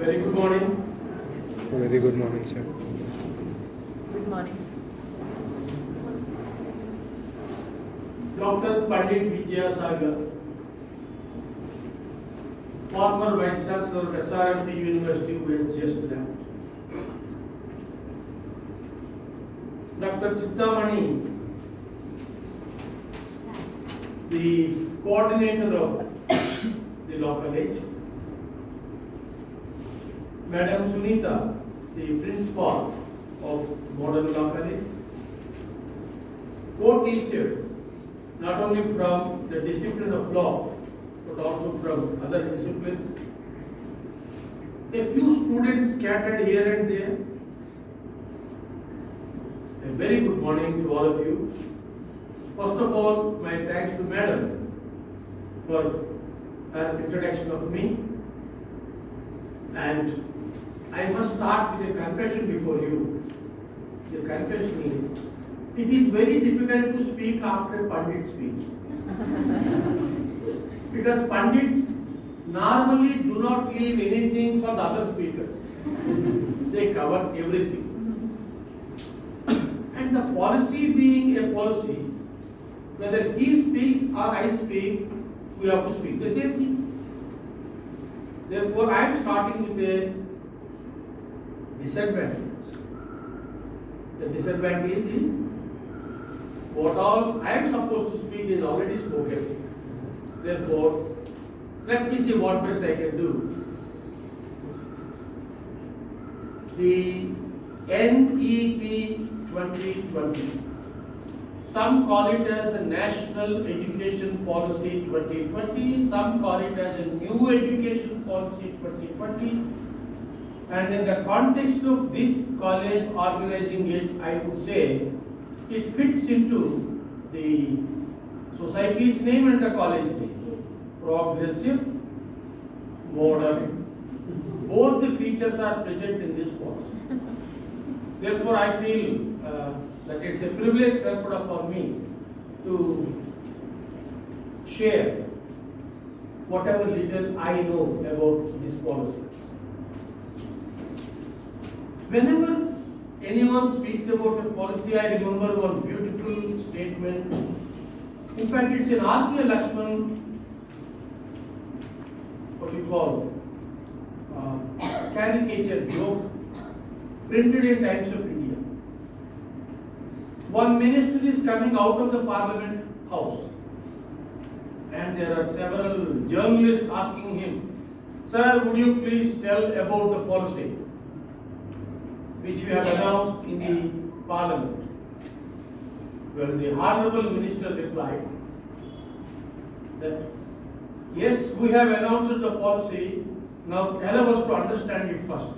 Very good morning. Very good morning, sir. Good morning. Dr. Pandit Vidyasagar, former Vice-Chancellor of SRTM University, who has just left. Dr. Chittamani, the coordinator of the law college. Madam Sunita, the principal of Modern Law College. Co-teachers, not only from the discipline of law, but also from other disciplines. A few students scattered here and there. A very good morning to all of you. First of all, my thanks to Madam for her introduction of me. And I must start with a confession before you. The confession is, it is very difficult to speak after a Pandit speaks. Because Pandits normally do not leave anything for the other speakers. They cover everything. And the policy being a policy, whether he speaks or I speak, we have to speak the same thing. Therefore, I am starting with a disadvantage. The disadvantage is what all I am supposed to speak is already spoken. Therefore, let me see what best I can do. The NEP 2020. Some call it as a National Education Policy 2020. Some call it as a New Education Policy 2020. And in the context of this college organizing it, I would say it fits into the society's name and the college name. Progressive, modern. Both the features are present in this policy. Therefore, I feel that it's a privilege conferred upon me to share whatever little I know about this policy. Whenever anyone speaks about a policy, I remember one beautiful statement. In fact, it's an R.K. Lakshman, what you call, caricature joke, printed in Times of India. One minister is coming out of the Parliament House, and there are several journalists asking him, "Sir, would you please tell about the policy which you have announced in the Parliament?" Well, the Honorable Minister replied that, "Yes, we have announced the policy, now allow us to understand it first.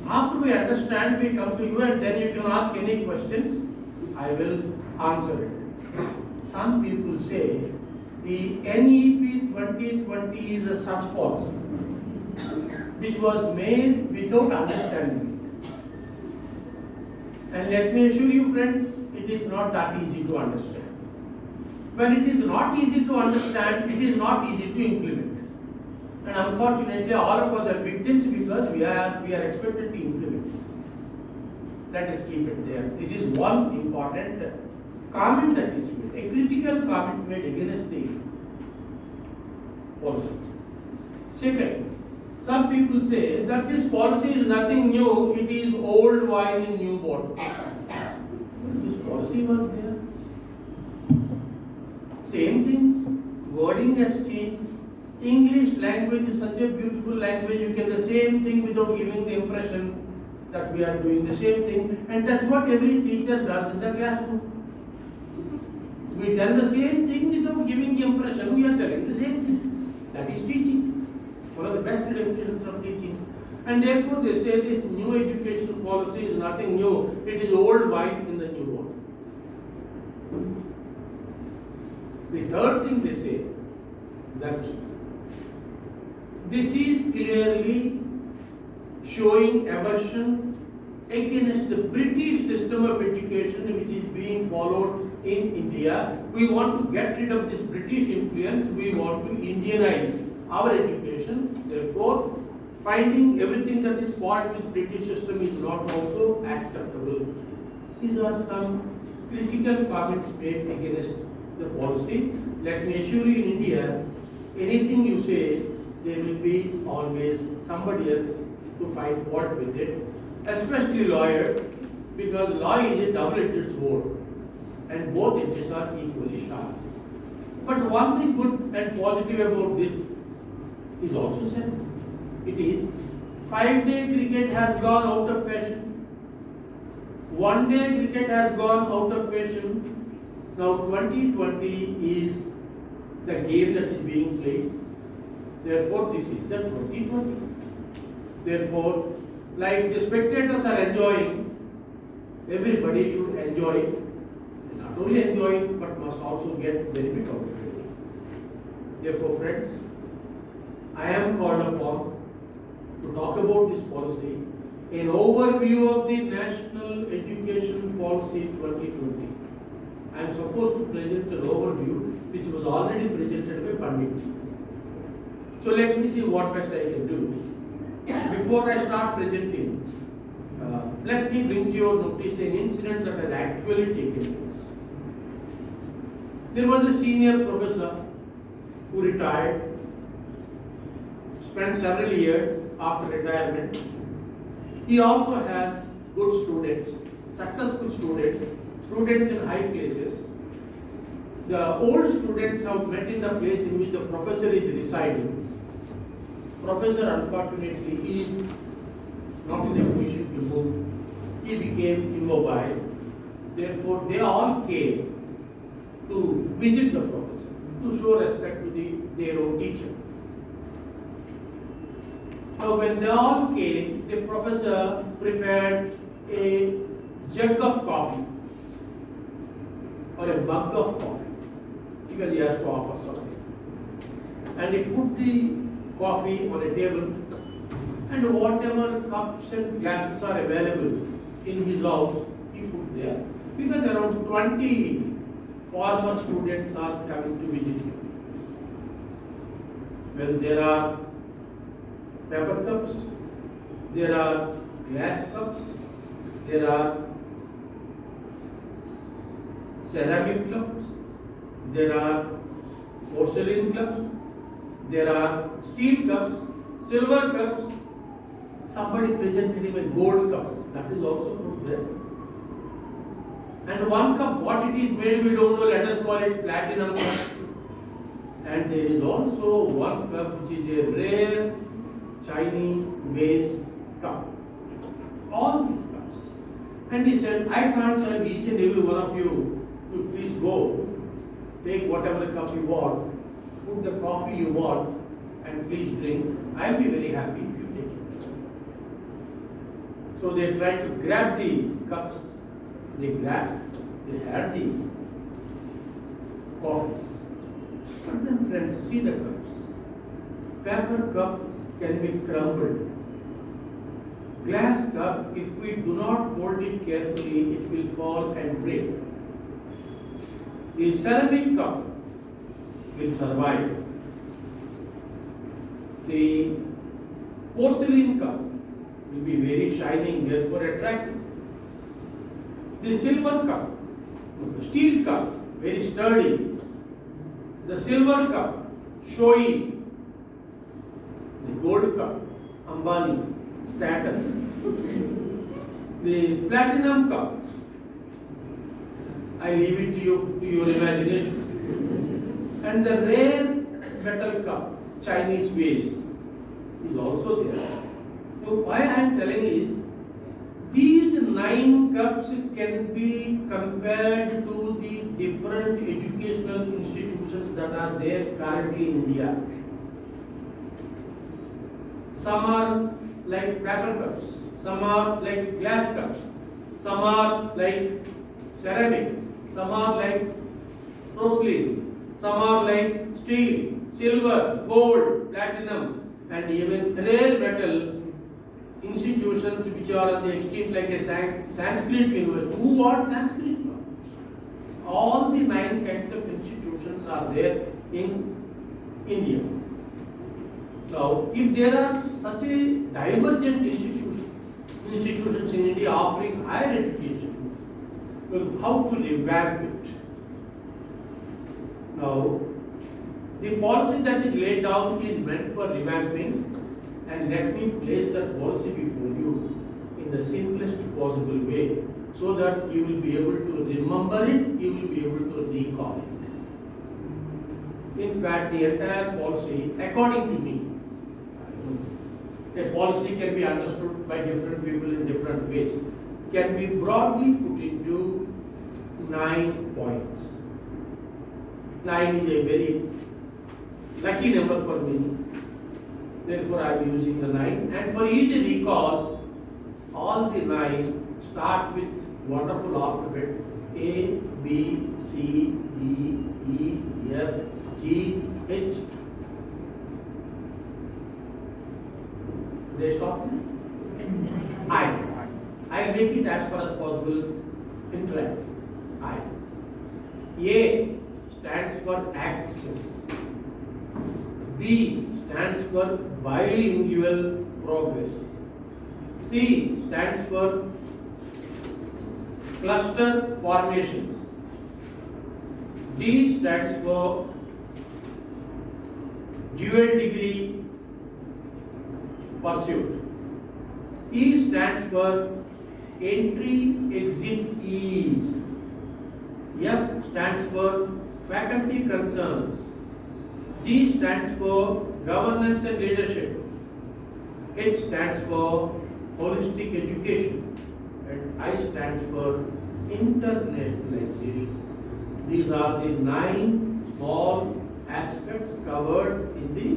After we understand, we come to you and then you can ask any questions, I will answer it." Some people say the NEP 2020 is a such policy which was made without understanding it. And let me assure you friends, it is not that easy to understand. When it is not easy to understand, it is not easy to implement. And unfortunately, all of us are victims because we are expected to implement it. Let us keep it there. This is one important comment that is made, a critical comment made against the policy. Second, some people say that this policy is nothing new, it is old wine in new bottle. This policy was there. Same thing, wording has changed. English language is such a beautiful language, you can do the same thing without giving the impression that we are doing the same thing, and that's what every teacher does in the classroom. We tell the same thing without giving the impression we are telling the same thing. That is teaching. One of the best definitions of teaching. And therefore they say this new education policy is nothing new, it is old wine in the new bottle. The third thing they say, that this is clearly showing aversion against the British system of education which is being followed in India. We want to get rid of this British influence, we want to Indianize our education. Therefore, finding everything that is fault with British system is not also acceptable. These are some critical comments made against the policy. Let me assure you, in India, anything you say, there will be always somebody else to find fault with it, especially lawyers, because law is a double-edged sword and both edges are equally sharp. But one thing good and positive about this is also said. It is 5-day cricket has gone out of fashion. 1-day cricket has gone out of fashion. Now 2020 is the game that is being played. Therefore, this is the 2020. Therefore, like the spectators are enjoying, everybody should enjoy it. Not only enjoy it, but must also get benefit of it. Therefore, friends, I am called upon to talk about this policy, an overview of the National Education Policy 2020. I am supposed to present an overview which was already presented by Pandit. So let me see what best I can do. Before I start presenting, let me bring to your notice an incident that has actually taken place. There was a senior professor who retired, spent several years after retirement. He also has good students, successful students, students in high places. The old students have met in the place in which the professor is residing. Professor, unfortunately, is not in a position to move. He became immobile. Therefore, they all came to visit the professor, to show respect to their own teacher. So when they all came, the professor prepared a jug of coffee or a mug of coffee, because he has to offer something. And he put the coffee on a table, and whatever cups and glasses are available in his house, he put there. Because around 20 former students are coming to visit him. Well, there are paper cups, there are glass cups, there are ceramic cups, there are porcelain cups, there are steel cups, silver cups. Somebody presented him a gold cup, that is also put there. And one cup, what it is made, we don't know, let us call it platinum cup. And there is also one cup which is a rare Chinese vase cup. All these cups. And he said, I can't serve each and every one of you to please go, take whatever cup you want, put the coffee you want, and please drink. I'll be very happy if you take it. So they tried to grab the cups. They grabbed, they had the coffee. But then friends, see the cups. Paper cup can be crumbled. Glass cup, if we do not hold it carefully, it will fall and break. The ceramic cup will survive. The porcelain cup will be very shining, therefore attractive. The silver cup, the steel cup, very sturdy. The silver cup, showy. The gold cup, Ambani, status. The platinum cup, I leave it to your imagination. And the rare metal cup, Chinese vase, is also there. So why I am telling is, these 9 cups can be compared to the different educational institutions that are there currently in India. Some are like paper cups, some are like glass cups, some are like ceramic, some are like porcelain, some are like steel, silver, gold, platinum, and even rare metal institutions which are on the extreme, like a Sanskrit university. Who wants Sanskrit? All the 9 kinds of institutions are there in India. Now, if there are such a divergent institutions in India offering higher education, well, how to revamp it? Now, the policy that is laid down is meant for revamping, and let me place that policy before you in the simplest possible way so that you will be able to remember it, you will be able to recall it. In fact, the entire policy, according to me, a policy can be understood by different people in different ways, can be broadly put into 9 points. 9 is a very lucky number for me. Therefore, I am using the 9. And for each recall, all the 9 start with wonderful alphabet A, B, C, D, E, F, G, H. They stop there? I. I'll make it as far as possible intellect. I. A stands for access. B stands for bilingual progress. C stands for cluster formations. D stands for dual degree pursuit. E stands for entry-exit ease. F stands for faculty concerns. G stands for governance and leadership. H stands for holistic education. And I stands for internationalization. These are the 9 small aspects covered in the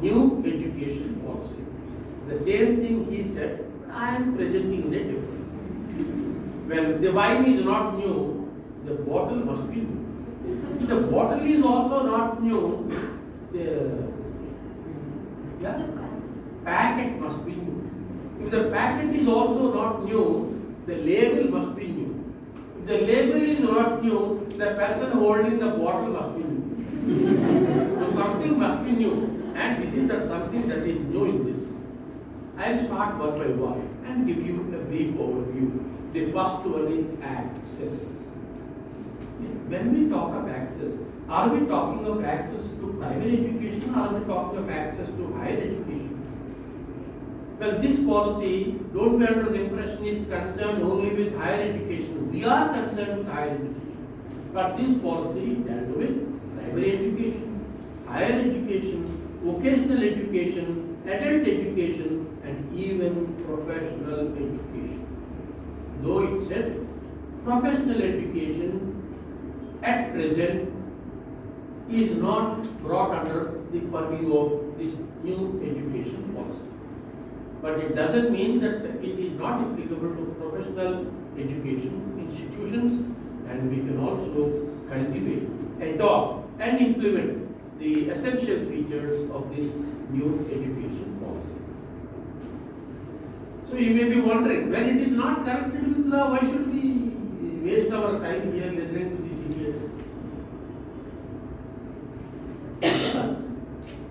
new education policy. The same thing he said, but I am presenting in a different way. When the wine is not new, the bottle must be new. If the bottle is also not new, the packet must be new. If the packet is also not new, the label must be new. If the label is not new, the person holding the bottle must be new. So something must be new, and this is that something that is new in this. I will start one by one and give you a brief overview. The first one is access. When we talk of access, are we talking of access to private education or are we talking of access to higher education? Well, this policy, don't be under the impression, is concerned only with higher education. We are concerned with higher education. But this policy dealt with primary education, higher education, vocational education, adult education, and even professional education. Though it said professional education at present is not brought under the purview of this new education policy. But it doesn't mean that it is not applicable to professional education institutions, and we can also cultivate, adopt and implement the essential features of this new education policy. So you may be wondering, when it is not connected with law, why should we waste our time here listening to this idiot?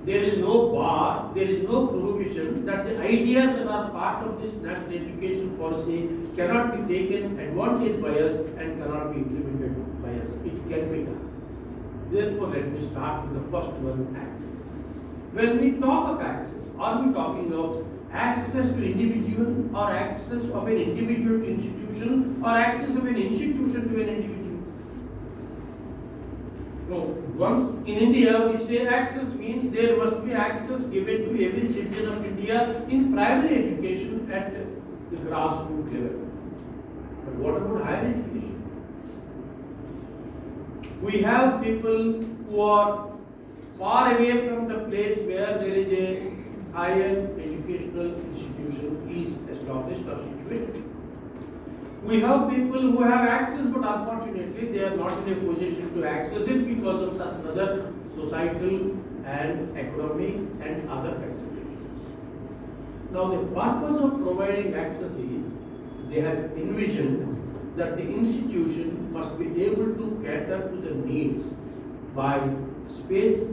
There is no bar, there is no prohibition that the ideas that are part of this national education policy cannot be taken advantage by us and cannot be implemented by us. It can be done. Therefore, let me start with the first one, access. When we talk of access, are we talking of access to individual or access of an individual to institution or access of an institution to an individual? No. Once in India we say access means there must be access given to every citizen of India in primary education at the grassroots level. But what about higher education? We have people who are far away from the place where there is a higher educational institution is established or situated. We have people who have access, but unfortunately they are not in a position to access it because of certain other societal and economic and other considerations. Now the purpose of providing access is they have envisioned that the institution must be able to cater to the needs by space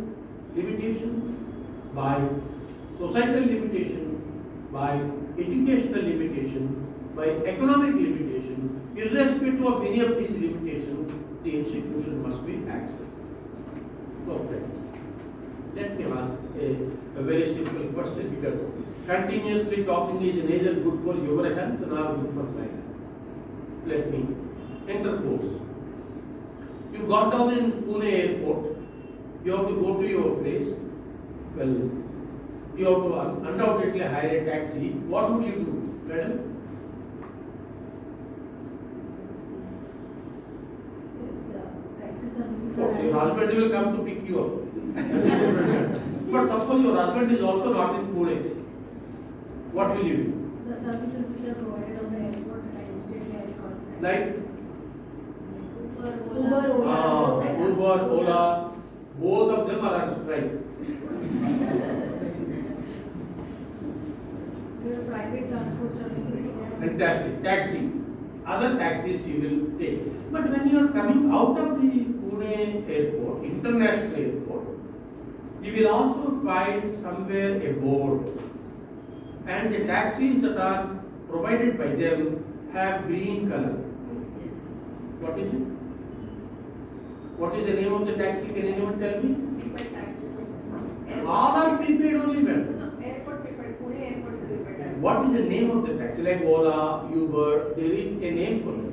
limitation, by societal limitation, by educational limitation, by economic limitation, irrespective of any of these limitations, the institution must be accessed. So friends, let me ask a very simple question, because continuously talking is neither good for your health nor good for my health. Let me interpose. You got down in Pune airport, you have to go to your place. Well, you have to undoubtedly hire a taxi. What would you do, madam? Taxi services. So your husband will come to pick you up. But suppose your husband is also not in Pune. What will you do? The services which are provided on the airport, I immediately I call. Like Uber, Ola. Uber, Ola, both of them are on strike. There are private transport services. Fantastic. Taxi. Other taxis you will take. But when you are coming out of the Pune airport, international airport, you will also find somewhere a board. And the taxis that are provided by them have green color. What is it? What is the name of the taxi? Can anyone tell me? All are prepaid only, madam. Airport prepared. Pune airport is prepared. What is the name of the taxi? Like Ola, Uber, there is a name for it.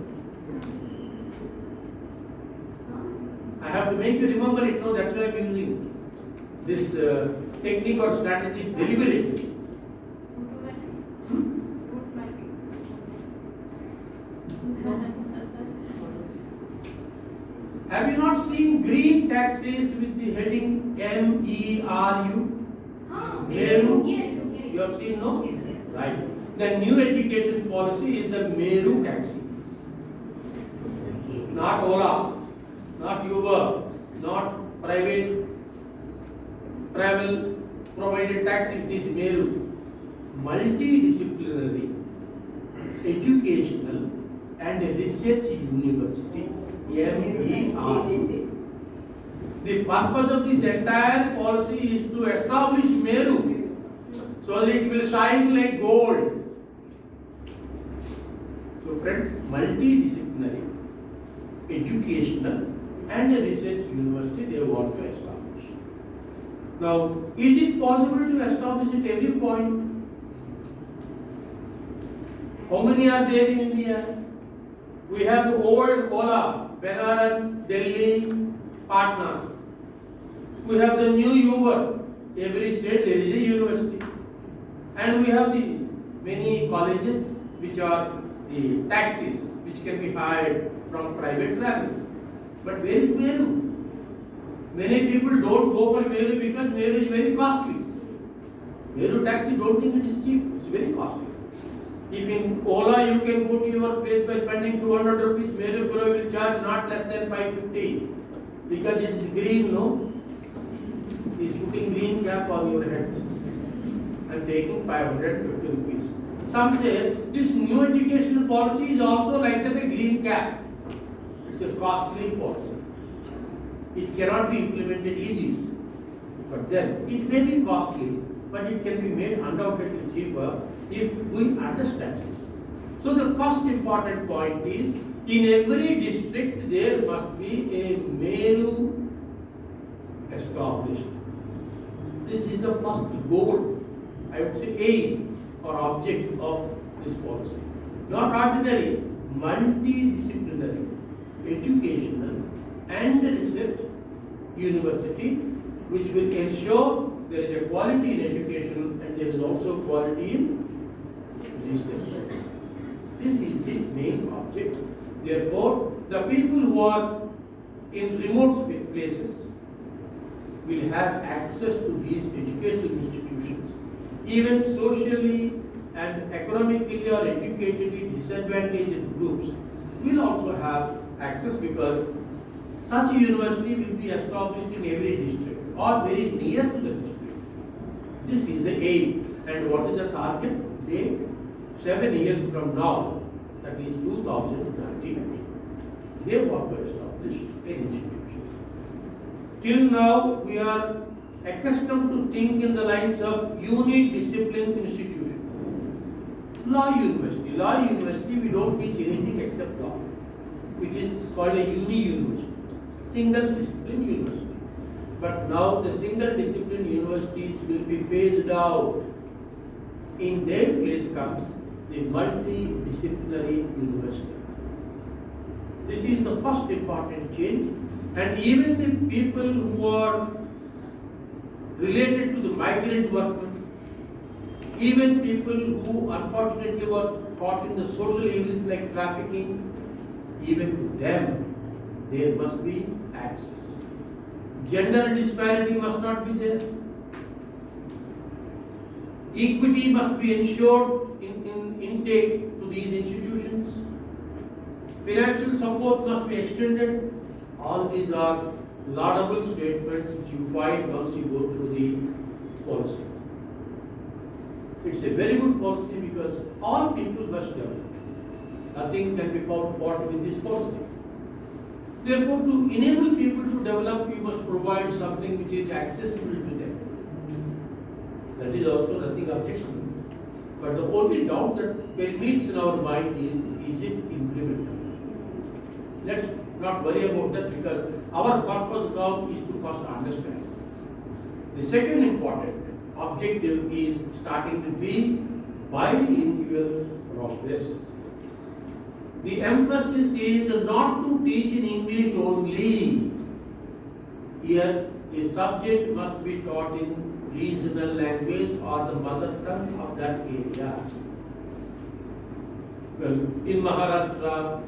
I have to make you remember it. No, that's why I am using this technique or strategy deliberately. Have you not seen green taxis with the heading MERU? Meru? Yes. You have seen, no? Yes. Right. The new education policy is the Meru taxi. Not Ola, not Uber, not private travel provided taxi, it is Meru. Multidisciplinary, educational and research university, MERU. The purpose of this entire policy is to establish Meru so that it will shine like gold. So friends, multidisciplinary, educational and research university they want to establish. Now, is it possible to establish at every point? How many are there in India? We have the old Ola, Benares, Delhi, Patna. We have the new Uber. Every state there is a university. And we have the many colleges which are the taxis which can be hired from private travels. But where is Meru? Many people don't go for Meru because Meru is very costly. Meru taxi don't think it is cheap, it's very costly. If in Ola you can go to your place by spending 200 rupees, Meru will charge not less than 550 because it is green, no? He is putting green cap on your head and taking 550 rupees. Some say this new educational policy is also like that, a green cap. It's a costly policy. It cannot be implemented easily. But then it may be costly, but it can be made undoubtedly cheaper if we understand it. So the first important point is, in every district there must be a Meru established. This is the first goal, I would say aim or object of this policy. Not ordinary, multidisciplinary, educational and research university which will ensure there is a quality in education and there is also quality in research. This is the main object. Therefore, the people who are in remote places will have access to these educational institutions. Even socially and economically or educationally disadvantaged groups will also have access because such a university will be established in every district or very near to the district. This is the aim. And what is the target date? 7 years from now, that is 2030, they want to establish an institution. Till now, we are accustomed to think in the lines of uni-discipline institution. Law university, we don't teach anything except law. It is called a university, single discipline university. But now the single discipline universities will be phased out. In their place comes the multidisciplinary university. This is the first important change, and even the people who are related to the migrant workmen, even people who unfortunately were caught in the social evils like trafficking, even to them there must be access. Gender disparity must not be there. Equity must be ensured in intake to these institutions. Financial support must be extended. All these are laudable statements which you find once you go through the policy. It's a very good policy because all people must develop. Nothing can be found fault with this policy. Therefore, to enable people to develop, you must provide something which is accessible to them. That is also nothing objectionable. But the only doubt that permeates in our mind is it implementable? Let's not worry about that because our purpose now is to first understand. The second important objective is starting to be bilingual progress. The emphasis is not to teach in English only. Here, a subject must be taught in regional language or the mother tongue of that area. Well, in Maharashtra,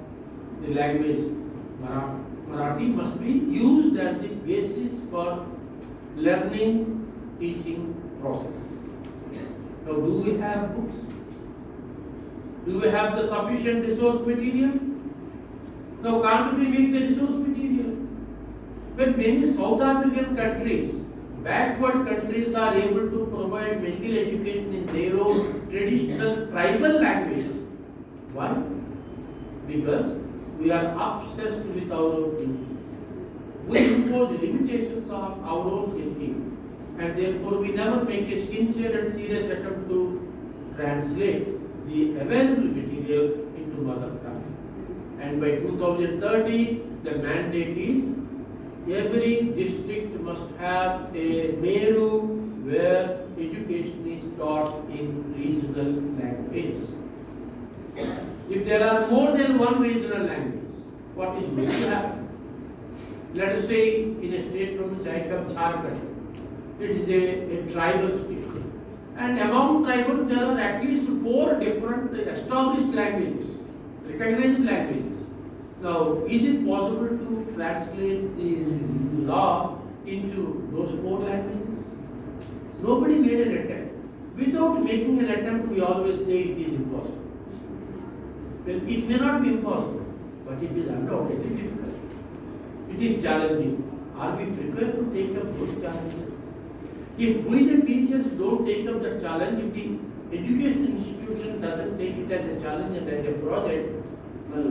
the language Marathi must be used as the basis for learning, teaching process. Now, do we have books? Do we have the sufficient resource material? Now, can't we make the resource material? When many South African countries, backward countries are able to provide medical education in their own traditional tribal language. Why? Because we are obsessed with our own thinking. We impose limitations on our own thinking, and therefore we never make a sincere and serious attempt to translate the available material into mother tongue. And by 2030, the mandate is every district must have a Meru where education is taught in regional language. If there are more than one regional language, what is going to happen? Let us say in a state from which I come, Jharkhand, it is a tribal state. And among tribals there are at least 4 different established languages, recognized languages. Now, is it possible to translate the law into those 4 languages? Nobody made an attempt. Without making an attempt, we always say it is impossible. Well, it may not be impossible, but it is undoubtedly difficult. It is challenging. Are we prepared to take up those challenges? If we the teachers don't take up the challenge, if the education institution doesn't take it as a challenge and as a project, well,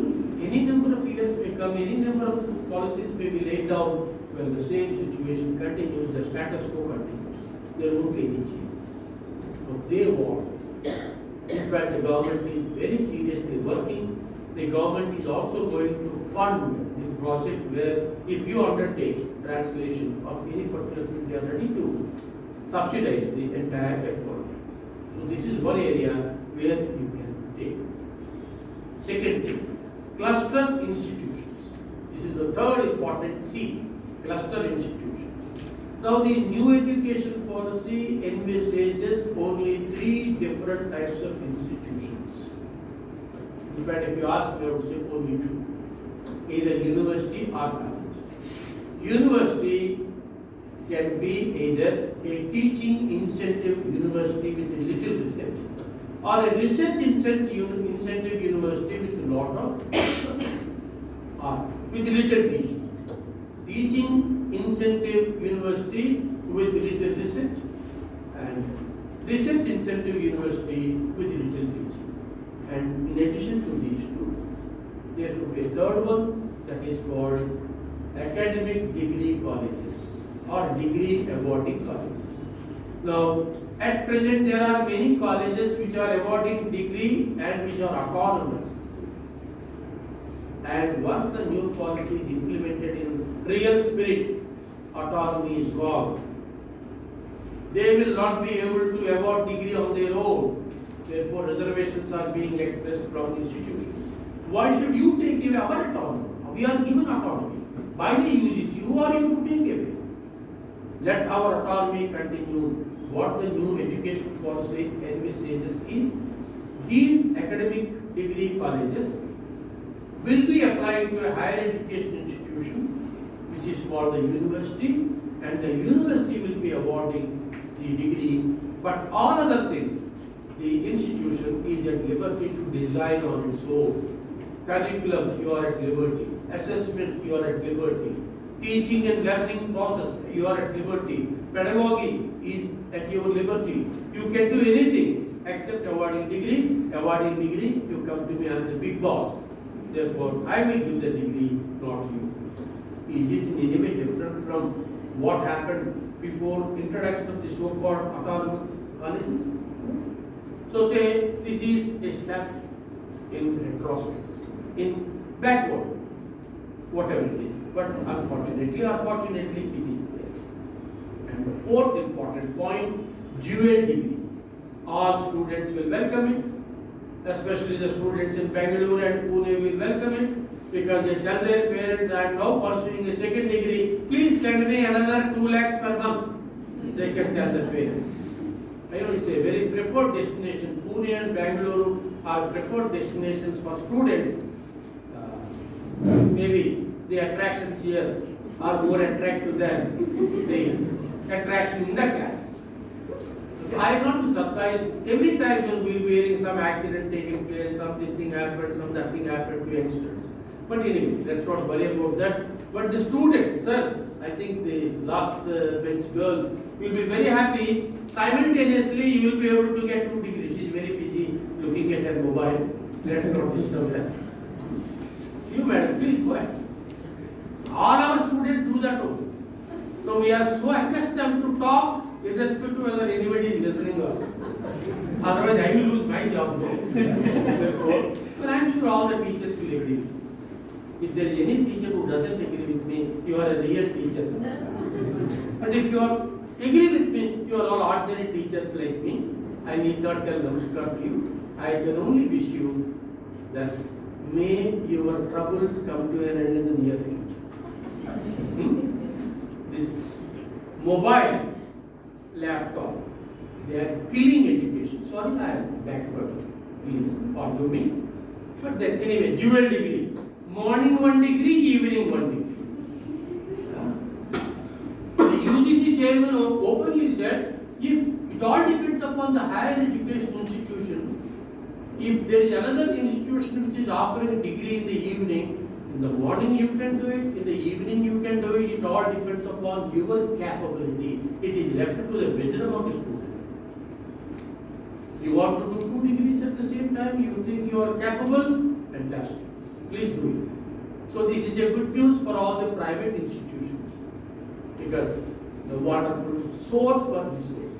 any number of years may come, any number of policies may be laid down, well, the same situation continues, the status quo continues. There won't be any change. But they want. In fact, the government is very seriously working. The government is also going to fund the project where if you undertake translation of any particular thing, they are ready to subsidize the entire effort. So this is one area where you can take. Second thing, cluster institutions. This is the third important C, cluster institutions. Now the new education policy envisages only 3 different types of institutions. In fact, if you ask me, I would say only 2. Either university or college. University can be either a teaching incentive university with a little research or a research incentive university with a lot of or with little teaching. Teaching incentive university with little research and research incentive university with little teaching. And in addition to these 2, there should be a third one that is called academic degree colleges. or degree awarding colleges. Now, at present there are many colleges which are awarding degree and which are autonomous. And once the new policy is implemented in real spirit, autonomy is gone. They will not be able to award degree on their own. Therefore, reservations are being expressed from institutions. Why should you take away our autonomy? We are given autonomy by the UGC. Who are you to take away? Let our autonomy continue. What the new education policy envisages is these academic degree colleges will be applied to a higher education institution which is called the university, and the university will be awarding the degree, but all other things the institution is at liberty to design on its own. Curriculum, you are at liberty. Assessment, you are at liberty. Teaching and learning process, you are at liberty. Pedagogy is at your liberty. You can do anything except awarding degree. Awarding degree, you come to me, I am the big boss. Therefore, I will give the degree, not you. Is it in any way different from what happened before introduction of the so-called autonomous colleges? So say this is a step in retrospect, in backward, whatever it is. But unfortunately or fortunately, it is there. And the fourth important point, dual degree. All students will welcome it, especially the students in Bangalore and Pune will welcome it, because they tell their parents, I am now pursuing a second degree, please send me another 2 lakhs per month. They can tell the parents. I know it's a very preferred destination. Pune and Bangalore are preferred destinations for students. Maybe the attractions here are more attractive than the attraction in the class. I am not surprised. Every time you will be hearing some accident taking place, some this thing happened, some that thing happened to youngsters. But anyway, let's not worry about that. But the students, sir, I think the last bench girls will be very happy. Simultaneously, you will be able to get 2 degrees. She is very busy looking at her mobile. Let's not disturb her. You, madam, please go ahead. All our students do that too. So we are so accustomed to talk, irrespective of whether anybody is listening or not. Otherwise, I will lose my job. But I am sure all the teachers will agree. If there is any teacher who doesn't agree with me, you are a real teacher. But if you are agree with me, you are all ordinary teachers like me. I need not tell namaskar to you. I can only wish you that may your troubles come to an end in the near future. This mobile laptop, they are killing education. Sorry, I am backward. Please forgive me. But then anyway, dual degree. Morning 1 degree, evening 1 degree. The UGC chairman openly said, if it all depends upon the higher education institution, if there is another institution which is offering a degree in the evening, in the morning you can do it, in the evening you can do it, it all depends upon your capability. It is left to the wisdom of the student. You want to do 2 degrees at the same time, you think you are capable, fantastic. Please do it. So this is a good news for all the private institutions, because the wonderful source for resources.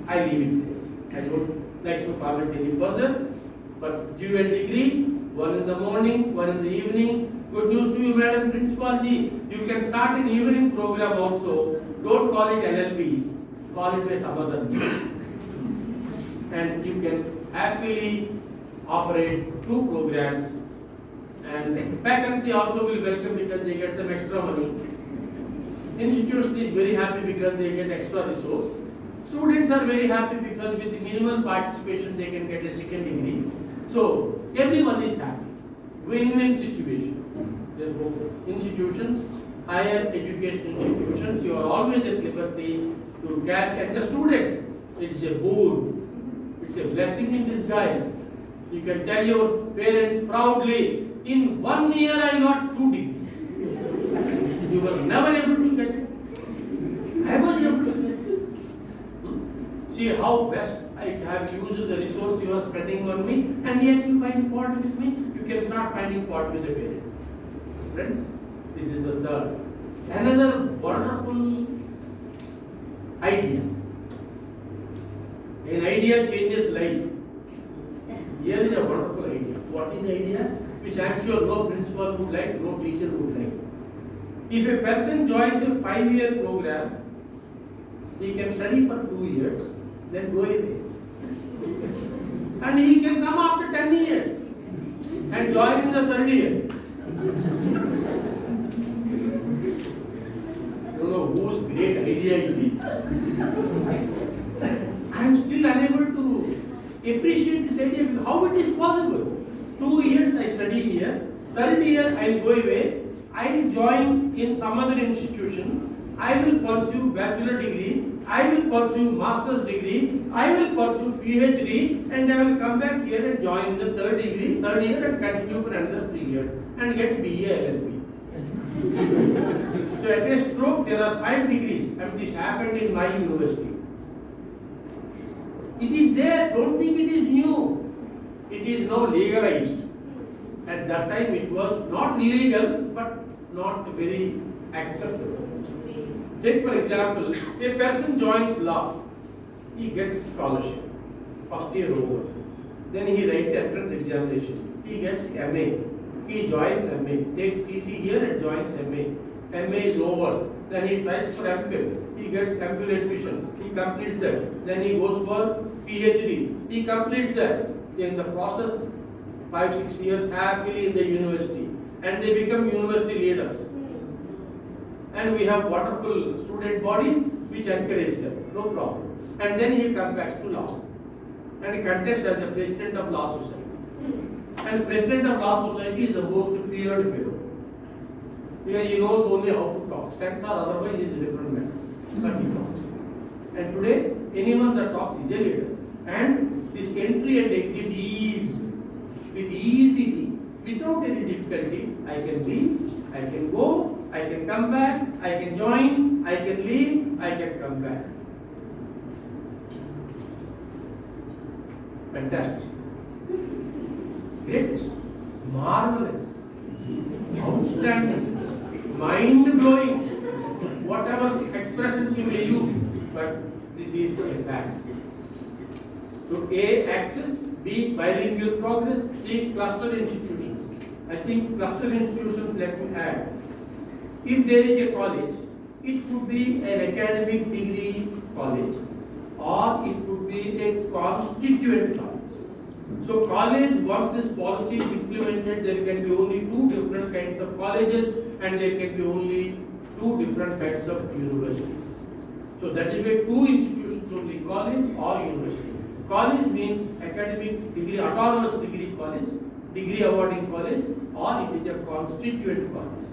I leave it there. I don't like to comment any further, but dual degree, 1 in the morning, 1 in the evening. Good news to you, Madam Principal Ji. You can start an evening program also. Don't call it LLB, call it by some other name. And you can happily operate 2 programs. And faculty also will welcome because they get some extra money. Institution is very happy because they get extra resource. Students are very happy because with minimal participation they can get a second degree. So everyone is happy. Win-win situation. Therefore, institutions, higher education institutions, you are always at liberty to get, and the students, it's a boon. It's a blessing in disguise. You can tell your parents proudly, in 1 year I got 2 degrees. You were never able to get it. I was able to get it. See how best I have used the resource you are spending on me, and yet you find fault with me. You can start finding fault with the parents. Friends, this is the third. Another wonderful Idea. An idea changes life. Here is a wonderful idea. What is the idea? Which I am sure no principal would like, no teacher would like. If a person joins a 5-year program, he can study for 2 years, then go away. And he can come after 10 years and join in the 3rd year. I don't know whose great idea it is. I am still unable to appreciate this idea. How it is possible? 2 years I study here, 3rd year I will go away, I will join in some other institution, I will pursue bachelor degree, I will pursue master's degree, I will pursue PhD, and I will come back here and join the 3rd year and continue for another 3 years and get BA LLB. So at a stroke there are 5 degrees, and this happened in my university. It is there, don't think it is new. It is now legalized. At that time it was not illegal but not very acceptable. Take for example, a person joins law, he gets scholarship, first year over. Then he writes entrance examination, he gets MA, he joins MA, takes TC here and joins MA. MA is over, then he tries for MPhil, he gets MPhil admission, he completes that, then he goes for PhD, he completes that. In the process, 5-6 years happily in the university, and they become university leaders. And we have wonderful student bodies which encourage them, no problem. And then he comes back to law and he contests as the president of law society. And president of law society is the most feared fellow, because he knows only how to talk. Censor otherwise is a different man, but he talks. And today, anyone that talks is a leader. And this entry and exit is with easily, without any difficulty. I can leave, I can go, I can come back, I can join, I can leave, I can come back. Fantastic. Great. Marvelous. Outstanding. Mind-blowing. Whatever expressions you may use, but this is a fact. So A, access, B, bilingual progress, C, cluster institutions. I think cluster institutions, let me add. If there is a college, it could be an academic degree college or it could be a constituent college. So college, once this policy is implemented, there can be only 2 different kinds of colleges and there can be only 2 different kinds of universities. So that is why 2 institutions only, college or university. College means academic degree, autonomous degree college, degree awarding college, or it is a constituent college.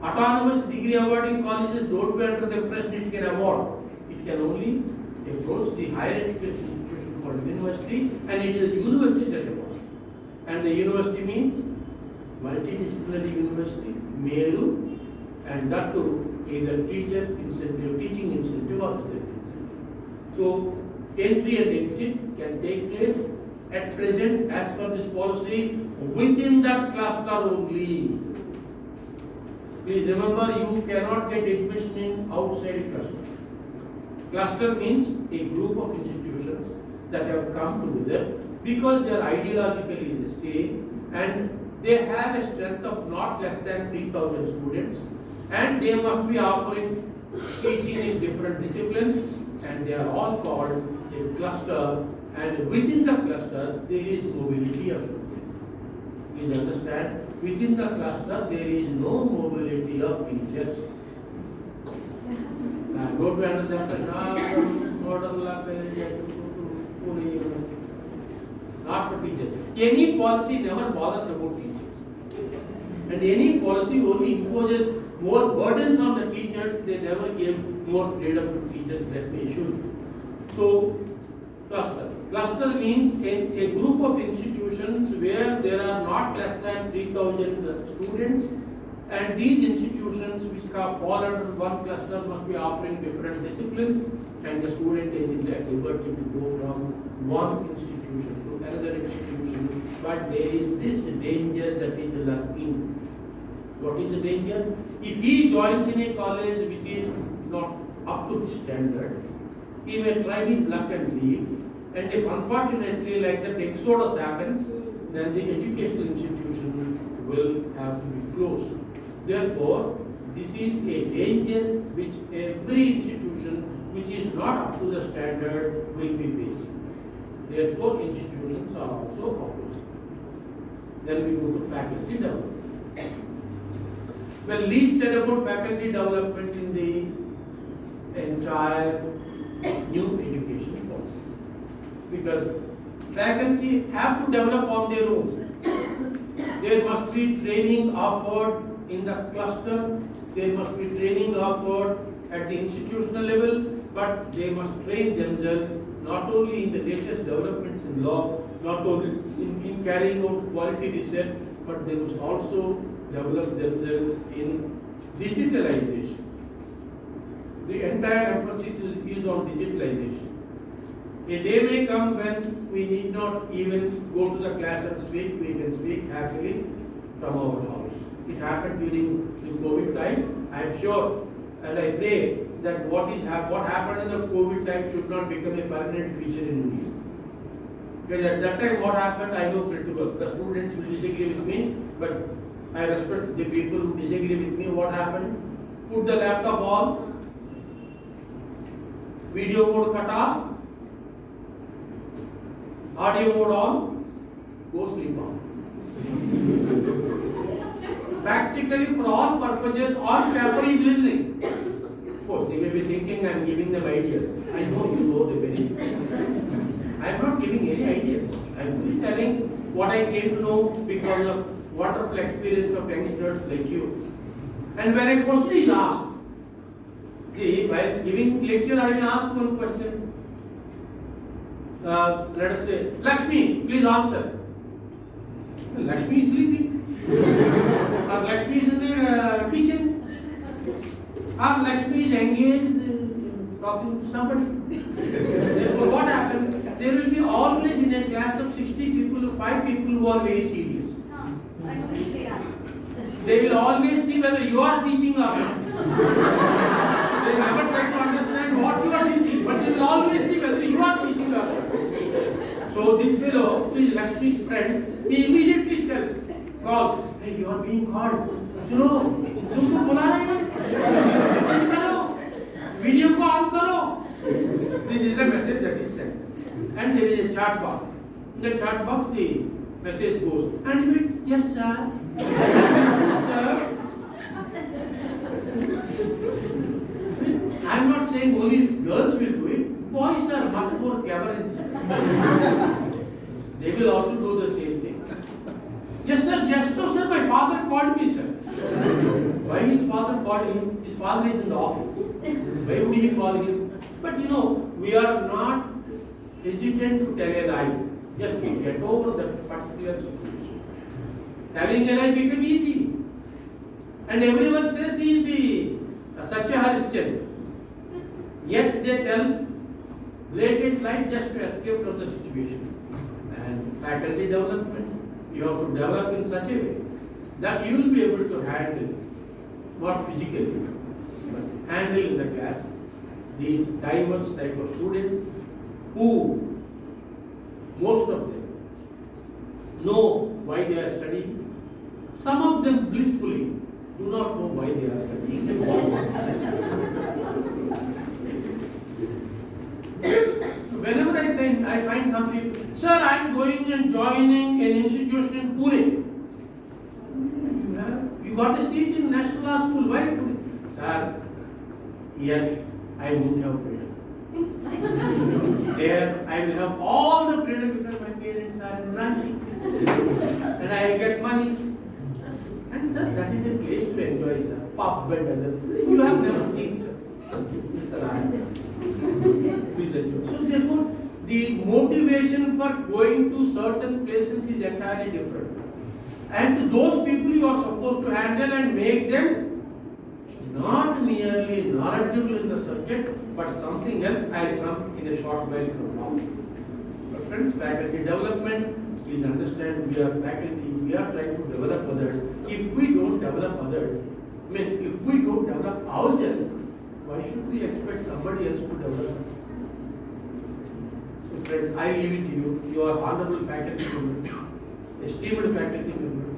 Autonomous degree awarding colleges don't be under the impression it can award. It can only approach the higher education institution called university, and it is university that awards. And the university means multidisciplinary university, Meru, and that too either teacher incentive, teaching incentive or research incentive. So entry and exit can take place at present as per this policy within that cluster only. Please remember, you cannot get admission in outside cluster. Cluster means a group of institutions that have come together because they are ideologically the same and they have a strength of not less than 3,000 students and they must be offering teaching in different disciplines and they are all called a cluster, and within the cluster there is mobility of students. Please understand, within the cluster there is no mobility of teachers. Go to another from modern law college to Pune University. Not for teachers. Any policy never bothers about teachers. And any policy only imposes more burdens on the teachers, they never give more freedom to teachers, let me assure you. So, cluster. Cluster means a group of institutions where there are not less than 3,000 students, and these institutions which fall under one cluster must be offering different disciplines, and the student is in that liberty to go from one institution to another institution. But there is this danger that is lurking. What is the danger? If he joins in a college which is not up to his standard, he may try his luck and leave. And if unfortunately like that exodus happens, then the educational institution will have to be closed. Therefore, this is a danger which every institution which is not up to the standard will be facing. Therefore, institutions are also opposite. Then we go to faculty development. Well, least said about faculty development in the entire new education policy. Because faculty have to develop on their own. There must be training offered in the cluster, there must be training offered at the institutional level, but they must train themselves not only in the latest developments in law, not only in carrying out quality research, but they must also develop themselves in digitalization. The entire emphasis is on digitalization. A day may come when we need not even go to the class and speak, we can speak happily from our house. It happened during the COVID time. I am sure and I pray that what happened in the COVID time should not become a permanent feature in India. Because at that time what happened, I know pretty well. The students will disagree with me, but I respect the people who disagree with me. What happened? Put the laptop on, video mode cut off, audio mode on, go sleep on. Practically for all purposes, all paper is listening. Of course, they may be thinking I am giving them ideas. I know you know the very. I am not giving any ideas. I am only telling what I came to know because of wonderful experience of youngsters like you. And when a question is asked, see, while giving lecture, I will ask one question. Let us say, Lakshmi, please answer. Lakshmi is sleeping. Or Lakshmi is in the kitchen. Or Lakshmi is engaged talking to somebody. Therefore, what happens? There will be always in a class of 60 people, 5 people who are very serious. They will always see whether you are teaching or not. They never try to understand what you are teaching, but they will always see whether you are teaching or not. So this fellow, who is Lakshmi's friend, he immediately calls, hey, you are being called. सुनो, तुमको बुला रहे हैं, करो, video को on करो. This is the message that is sent, and there is a chat box. In the chat box, the message goes, and you read, yes sir, yes sir. I am not saying only girls will do it. Boys are much more clever in this. They will also do the same thing. Yes sir, just now sir, my father called me sir. Why his father called him? His father is in the office. Why would he call him? But you know, we are not hesitant to tell a lie. Just to get over that particular situation. Telling a lie become easy. And everyone says he is the Satya Harishchandra. Yet they tell blatant lie just to escape from the situation. And faculty development, you have to develop in such a way that you will be able to handle, not physically, but handle in the class these diverse type of students who, most of them, know why they are studying. Some of them blissfully do not know why they are studying. Whenever I find some people, sir, I am going and joining an institution in Pune. You got a seat in National Law School, why Pune? Sir, here I won't have freedom. There I will have all the freedom because my parents are in Ranchi and I will get money. And sir, that is a place to enjoy, sir. Pub and others. You have never seen, sir. Sir, I have. Please enjoy. So therefore, the motivation for going to certain places is entirely different. And those people you are supposed to handle and make them not merely knowledgeable in the subject, but something else. I will come in a short while from now. But friends, faculty development, please understand, we are faculty, we are trying to develop others. If we don't develop others, I mean, if we don't develop ourselves, why should we expect somebody else to develop us? Friends, I leave it to you. You are honorable faculty members, esteemed faculty members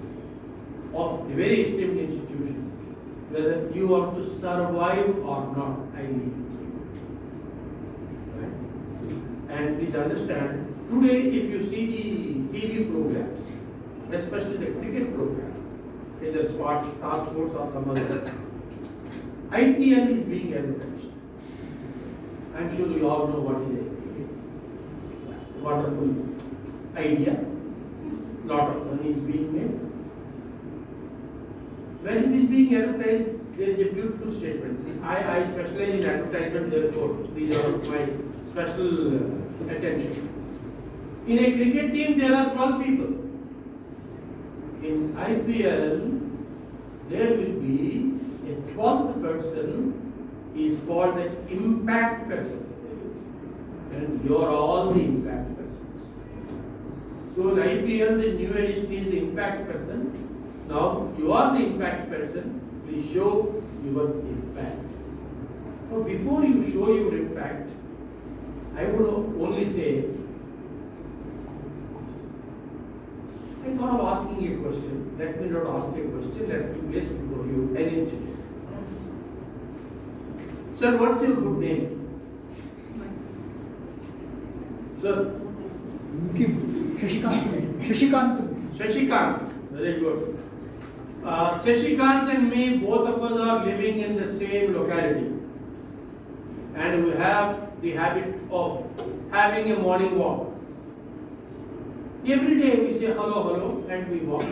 of a very esteemed institution. Whether you want to survive or not, I leave it to you. Right? And please understand, today if you see the TV programs, especially the cricket program, either Star Sports or some other, IPL is being advertised. I'm sure you all know what it is. Wonderful idea. Lot of money is being made. When it is being advertised, there is a beautiful statement. I specialize in advertisement, therefore these are my special attention. In a cricket team, there are 12 people. In IPL, there will be a 12th person is called the impact person. And you are all the impact persons. So in IPL, the new addition is the impact person. Now you are the impact person. Please show your impact. Now before you show your impact, I would only say, I thought of asking you a question. Let me not ask you a question. Let me place before you an incident. Sir, what's your good name? Sir? Shashikant. Very good. Shashikant and me, both of us are living in the same locality. And we have the habit of having a morning walk. Every day we say hello, hello, and we walk.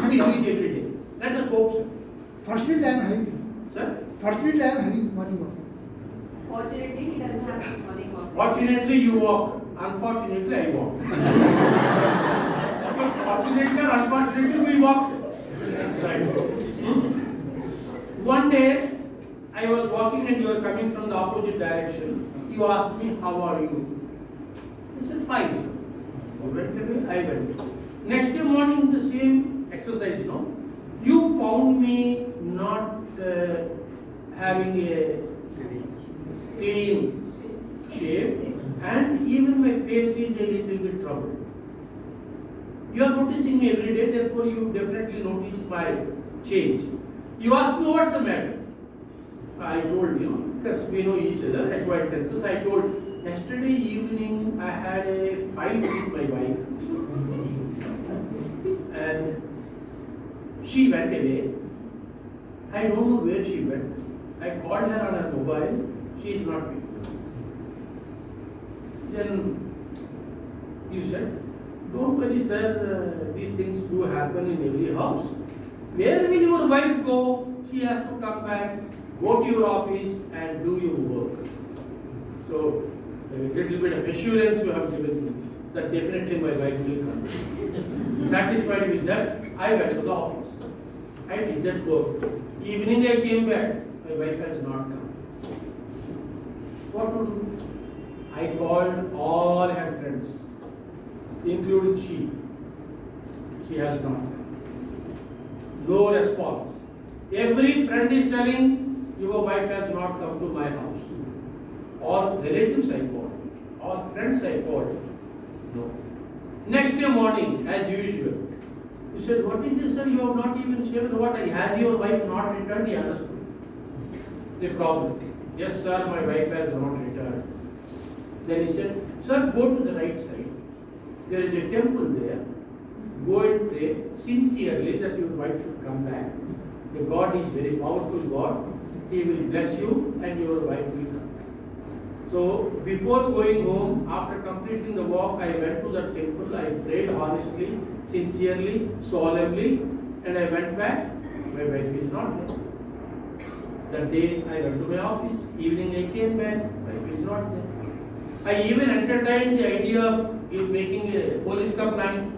We do it every day. Let us hope so. Fortunately, I am having, sir. Sir? Fortunately, I am having morning walk. Fortunately, he doesn't have morning walk. Fortunately, you walk. Unfortunately, I walk. But fortunately or unfortunately, we walk. Right. One day, I was walking and you were coming from the opposite direction. You asked me, how are you? I said, fine, sir. You went away, I went. Next day morning, the same exercise, you know. You found me not having a clean shape, and even my face is a little bit troubled. You are noticing me every day, therefore you definitely notice my change. You asked me what's the matter. I told you, because we know each other, acquaintances. I told, yesterday evening I had a fight with my wife, and she went away. I don't know where she went. I called her on her mobile. She is not picking. Then you said, don't worry, sir, these things do happen in every house. Where will your wife go? She has to come back, go to your office and do your work. So, a little bit of assurance you have given me that definitely my wife will come. Satisfied with that, I went to the office. I did that work. Evening I came back, my wife has not come. What to do? I called all her friends, including she. She has not come. No response. Every friend is telling, your wife has not come to my house. All relatives I called, all friends I called. No. Next day morning, as usual, he said, what is this, sir? You have not even shaven. What? Has your wife not returned? He understood the problem. Yes, sir, my wife has not returned. Then he said, sir, go to the right side. There is a temple there. Go and pray sincerely that your wife should come back. The God is very powerful God. He will bless you and your wife will come back. So before going home, after completing the walk, I went to the temple. I prayed honestly, sincerely, solemnly, and I went back. My wife is not there. That day I went to my office. Evening I came back. Wife is not there. I even entertained the idea of making a police complaint.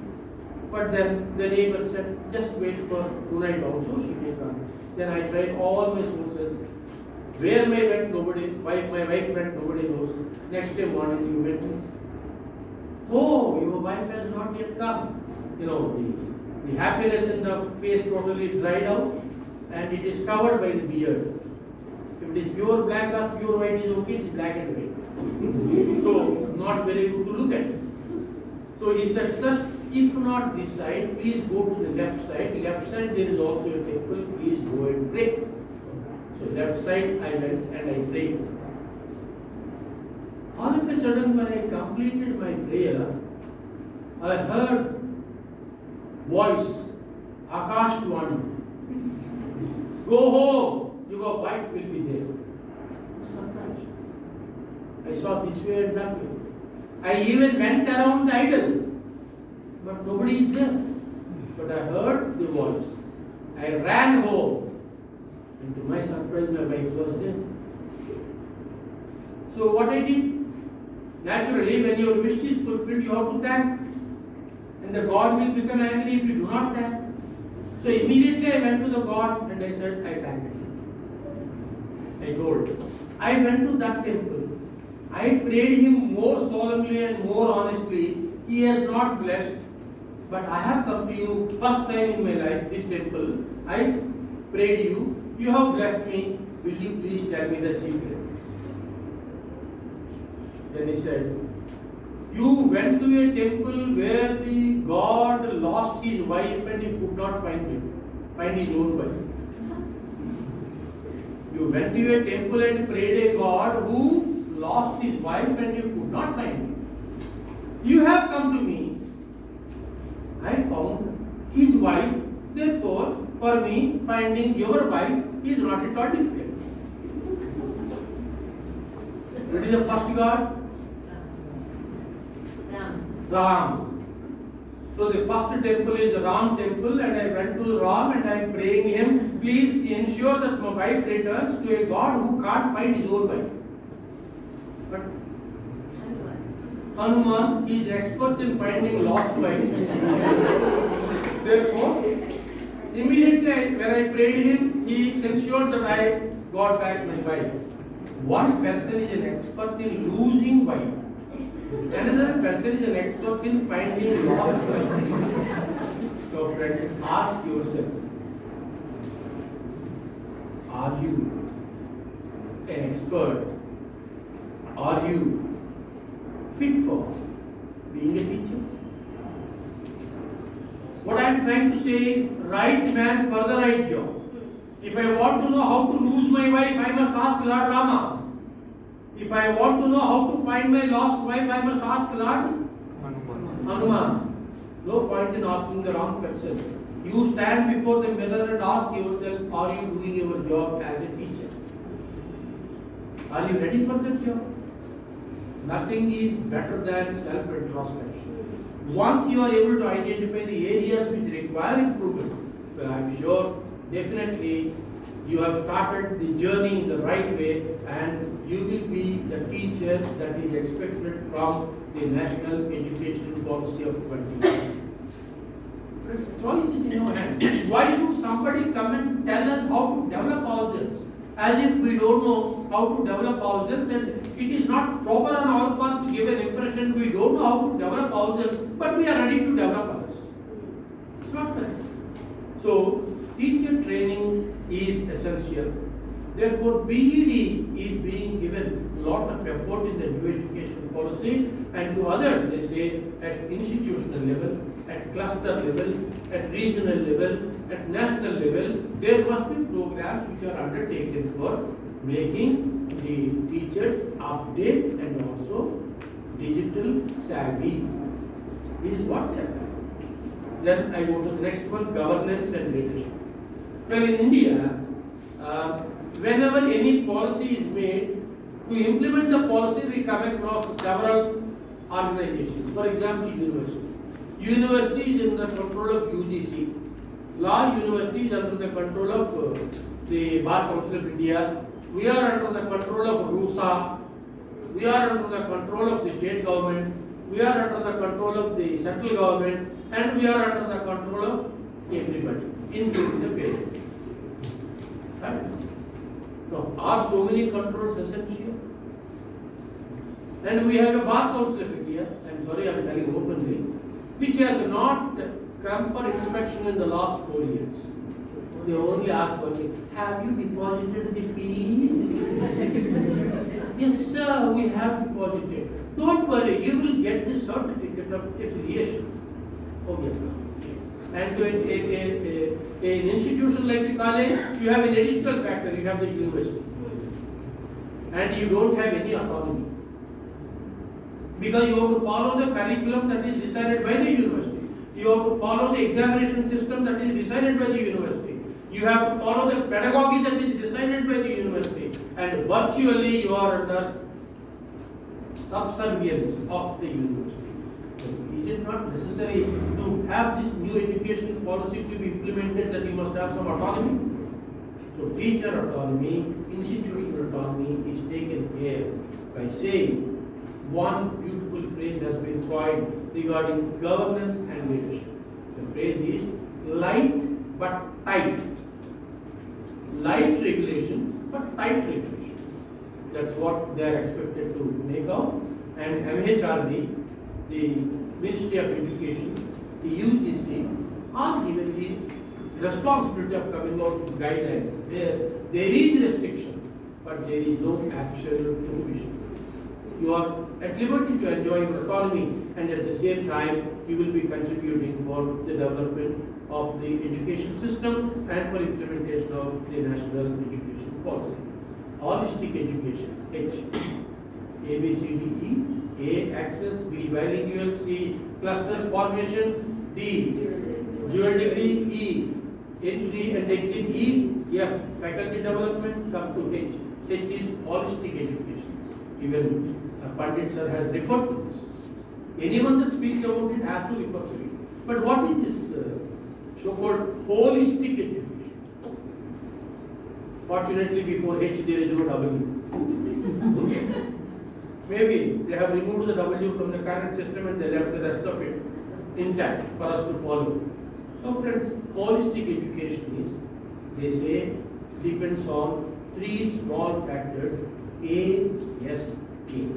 But then the neighbor said, just wait for tonight also, she may come. Then I tried all my sources. Where my went, nobody, my wife went, nobody knows. Next day morning you went. Oh, your wife has not yet come. You know, the happiness in the face totally dried out and it is covered by the beard. If it is pure black or pure white is okay, it is black and white. So, not very good to look at. So he said, sir, if not this side, please go to the left side. Left side there is also a temple, please go and pray. So left side I went and I prayed. All of a sudden when I completed my prayer, I heard voice, Akashvani. Go home, your wife will be there. Surprise. I saw this way and that way. I even went around the idol, but nobody is there. But I heard the voice. I ran home, and to my surprise, my wife was there. So what I did? Naturally, when your wish is fulfilled, you have to thank. And the God will become angry if you do not thank. So immediately I went to the God and I said, I thank you. I told. I went to that temple. I prayed him more solemnly and more honestly. He has not blessed. But I have come to you first time in my life, this temple. I prayed you. You have blessed me. Will you please tell me the secret? Then he said, you went to a temple where the God lost his wife and he could not find his own wife. You went to a temple and prayed a God who lost his wife and you could not find him. You have come to me. I found his wife. Therefore, for me, finding your wife is not at all difficult. What is the first God? Ram. So the first temple is Ram temple, and I went to Ram and I am praying him, please ensure that my wife returns to a God who can't find his own wife. But Hanuman, he is expert in finding lost wives. Therefore, immediately when I prayed him, he ensured that I got back my wife. One person is an expert in losing wife. Another person is an expert in finding lost wife. So friends, ask yourself, are you an expert? Are you fit for being a teacher? What I am trying to say, right man for the right job. If I want to know how to lose my wife, I must ask Lord Rama. If I want to know how to find my lost wife, I must ask Lord Hanuman. No point in asking the wrong person. You stand before the mirror and ask yourself, are you doing your job as a teacher? Are you ready for that job? Nothing is better than self-introspection. Once you are able to identify the areas which require improvement, well, I am sure definitely you have started the journey in the right way and you will be the teacher that is expected from the national education policy of 2020. Friends, choice is in your hand. Why should somebody come and tell us how to develop ourselves? As if we don't know how to develop ourselves, and it is not proper on our part to give an impression we don't know how to develop ourselves, but we are ready to develop others. It's not correct. So, teacher training is essential. Therefore, BED is being given a lot of effort in the new education policy, and to others they say at institutional level, at cluster level, at regional level, at national level, there must be programs which are undertaken for making the teachers update and also digital savvy. This is what they are doing. Then I go to the next one, governance and leadership. Well, in India, whenever any policy is made, to implement the policy, we come across several organizations. For example, university. University is in the control of UGC. Law University is under the control of the Bar Council of India. We are under the control of RUSA. We are under the control of the state government. We are under the control of the central government. And we are under the control of everybody, including the parents. Right? Now, are so many controls essential? And we have a Bar Council of India, I'm sorry I am telling openly, which has not come for inspection in the last 4 years. They only ask one thing, have you deposited the fee? Yes sir, we have deposited. Don't worry, you will get the certificate of affiliation. Okay. And to an institution like the college, you have an additional factor, you have the university. And you don't have any autonomy. Because you have to follow the curriculum that is decided by the university. You have to follow the examination system that is decided by the university. You have to follow the pedagogy that is decided by the university. And virtually you are under subservience of the university. So is it not necessary to have this new education policy to be implemented that you must have some autonomy? So teacher autonomy, institutional autonomy is taken care by saying one beautiful phrase has been coined regarding governance and leadership. The phrase is light but tight. Light regulation but tight regulation. That's what they are expected to make out. And MHRD, the Ministry of Education, the UGC are given the responsibility of coming out with guidelines. There is restriction, but there is no absolute prohibition. You are at liberty to enjoy your autonomy, and at the same time you will be contributing for the development of the education system and for implementation of the national education policy. Holistic education, H. A, B, C, D, E. A, access. B, bilingual. C, cluster formation. D, dual degree. E, entry and exit. E, F, faculty development. Come to H. H is holistic education. Even Pandit sir has referred to this. Anyone that speaks about it has to refer to it. But what is this so-called holistic education? Fortunately, before H there is no W. Maybe they have removed the W from the current system and they left the rest of it intact for us to follow. So friends, holistic education is, they say, depends on three small factors, A, S, K.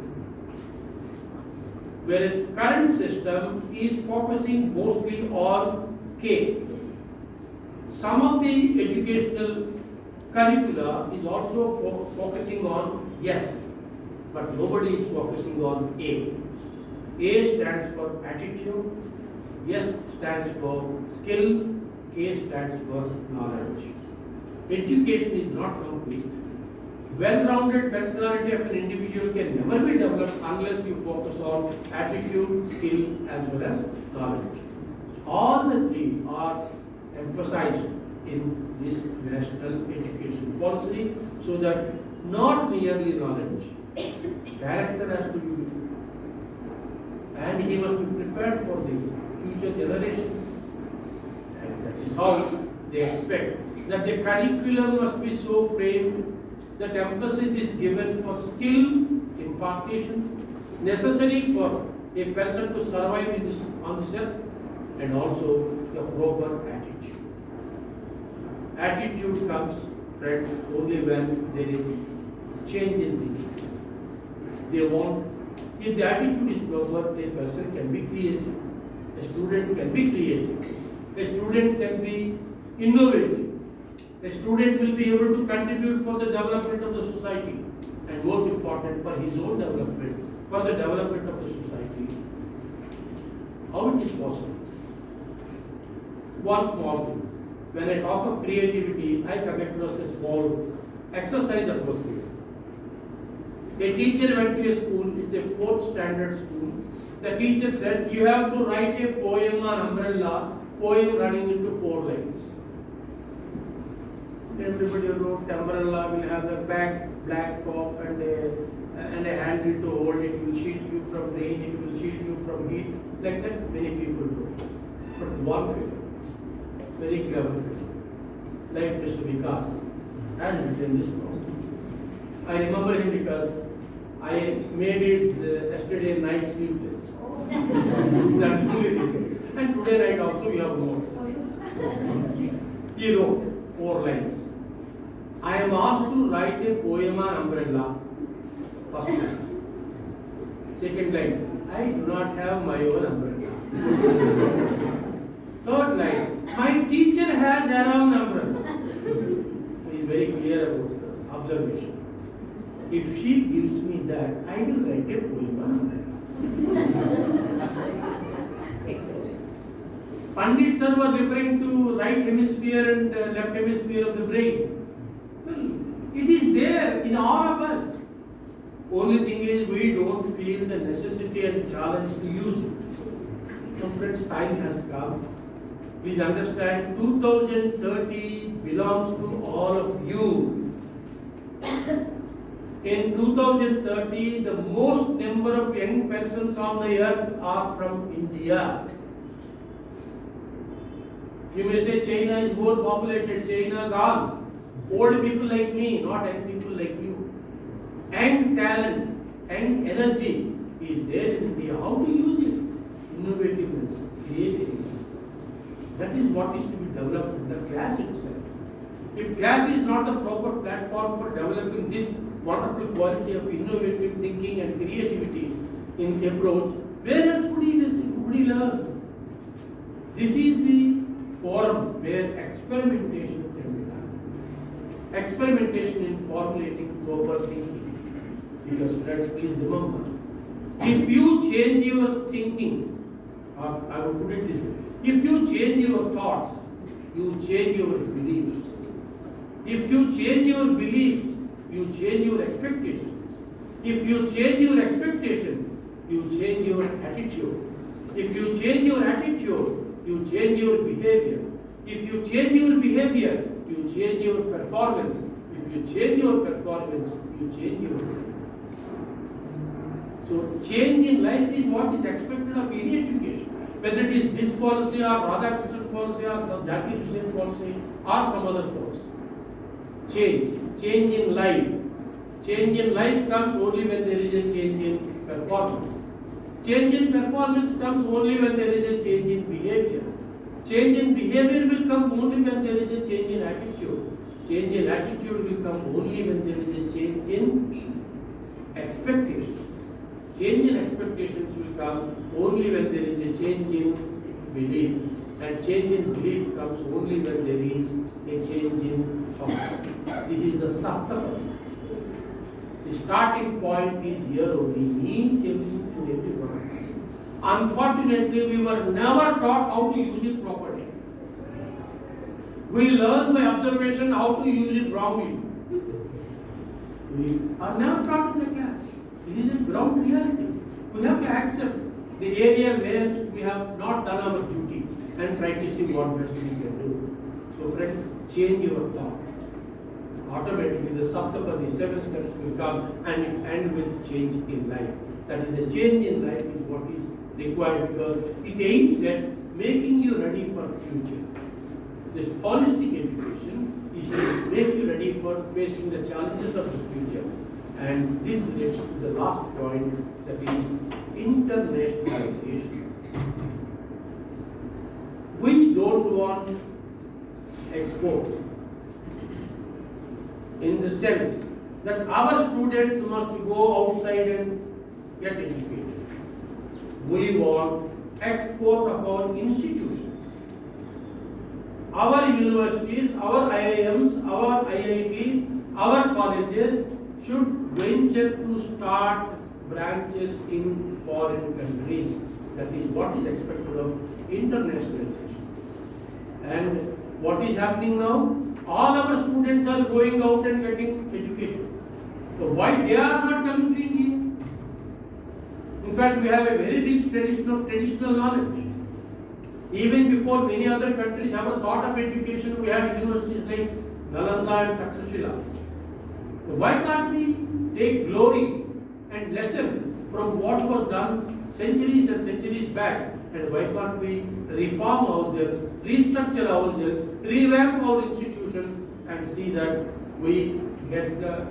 Whereas current system is focusing mostly on K. Some of the educational curricula is also focusing on yes, but nobody is focusing on A. A stands for attitude, yes stands for skill, K stands for knowledge. Education is not complete. Well-rounded personality of an individual can never be developed unless you focus on attitude, skill as well as knowledge. All the three are emphasized in this national education policy so that not merely knowledge, character has to be built. And he must be prepared for the future generations. And that is how they expect that the curriculum must be so framed that emphasis is given for skill impartation necessary for a person to survive in this, on this earth, and also the proper attitude. Attitude comes, friends, only when there is change in thinking. They want, if the attitude is proper, a person can be creative, a student can be creative, a student can be innovative. A student will be able to contribute for the development of the society, and most important for his own development, for the development of the society. How it is possible? One small thing. When I talk of creativity, I come across a small exercise that was given. A teacher went to a school, it's a 4th standard school. The teacher said, you have to write a poem on umbrella, poem running into 4 lines. Everybody wrote umbrella will have a black top and a handle to hold it. It will shield you from rain, it will shield you from heat. Like that, many people wrote. But one figure, very clever figure, like Mr. Vikas, has written this poem. I remember him because I made his yesterday night sleepless. That's the only reason. And today night also we have more. He wrote 4 lines. I am asked to write a poem on umbrella. First line. Second line. I do not have my own umbrella. Third line. My teacher has her own umbrella. He is very clear about the observation. If she gives me that, I will write a poem on umbrella. Pandit sir was referring to right hemisphere and left hemisphere of the brain. Well, it is there in all of us. Only thing is we don't feel the necessity and challenge to use it. So friends, time has come. Please understand, 2030 belongs to all of you. In 2030, the most number of young persons on the earth are from India. You may say China is more populated, China gone. Old people like me, not young people like you. And talent and energy is there in India. How to use it? Innovativeness, creativeness. That is what is to be developed in the class itself. If class is not the proper platform for developing this wonderful quality of innovative thinking and creativity in approach, where else would he learn? This is the forum where experimentation can be done. Experimentation in formulating proper thinking. Because friends, please remember, if you change your thinking, or I will put it this way, if you change your thoughts, you change your beliefs. If you change your beliefs, you change your expectations. If you change your expectations, you change your attitude. If you change your attitude, you change your behavior. If you change your behavior, you change your performance. If you change your performance, you change your life. So change in life is what is expected of any education. Whether it is this policy or Radhakrishnan policy or some Zakir Hussain policy or some other policy. Change in life. Change in life comes only when there is a change in performance. Change in performance comes only when there is a change in behavior. Change in behavior will come only when there is a change in attitude. Change in attitude will come only when there is a change in expectations. Change in expectations will come only when there is a change in belief. And change in belief comes only when there is a change in thoughts. This is the Saptapadi. The starting point is here only, each and every one of us. Unfortunately, we were never taught how to use it properly. We learn by observation how to use it wrongly. We are never taught in the class. This is a ground reality. We have to accept the area where we have not done our duty and try to see what best we can do. So friends, change your thought. Automatically the Saptapadi, 7 steps will come and it end with change in life. That is, the change in life is what is required because it aims at making you ready for future. This holistic education is to make you ready for facing the challenges of the future. And this leads to the last point, that is internationalization. We don't want export in the sense that our students must go outside and get educated. We want export of our institutions. Our universities, our IIMs, our IITs, our colleges should venture to start branches in foreign countries. That is what is expected of internationalization. And what is happening now? All our students are going out and getting educated. So why they are not coming to India? In fact, we have a very rich tradition of traditional knowledge. Even before many other countries have a thought of education, we had universities like Nalanda and Takshashila. Why can't we take glory and lesson from what was done centuries and centuries back? And why can't we reform ourselves, restructure ourselves, revamp our institutions and see that we get the